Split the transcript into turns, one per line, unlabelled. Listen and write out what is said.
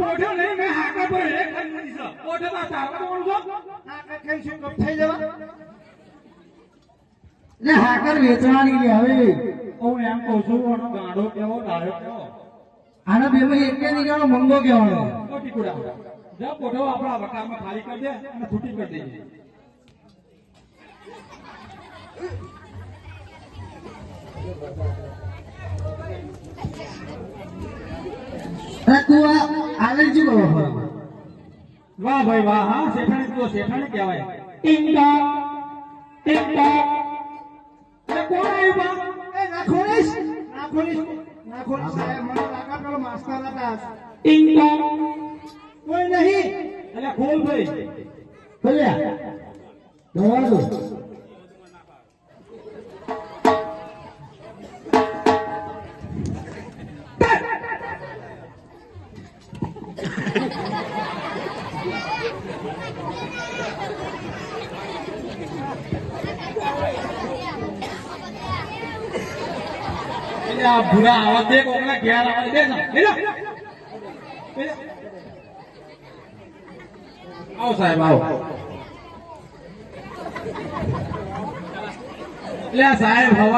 પોઠો નહીં મેં હાકા પર એક ખાઈ છે પોઠો ના તારા કોણ છો હાકા ખાઈ શું કપ થઈ જવા
ને હાકર વેચવાની લે હવે
હું એમ કહું છું ઓનો ગાડો કેવો ડાયો કેવો
આનો બેમાં એક નીકળો મંગો કહેવાનો
કોટી કુડા જા પોઠો આપણા વટામાં ખાલી કરી દે અને છૂટી કરી દેજે
તું આવે જ બોલો
વાહ ભાઈ વાહ હા શેઠાણી તો શેઠાણી કહેવાય ટિંગ ટોક ટિંગ ટોક એ કોણ આવ્યું બા એ નાખોલીશ સાહેબ મને લાગા પેલો માસ્ટર હતા ટિંગ ટોક કોઈ નહીં એટલે ખોલ ભાઈ
બોલ્યા દવા દો
આ ભૂરા આવા દે કોકના ઘેર આવા દે આવો સાહેબ આવો એટલે સાહેબ હવા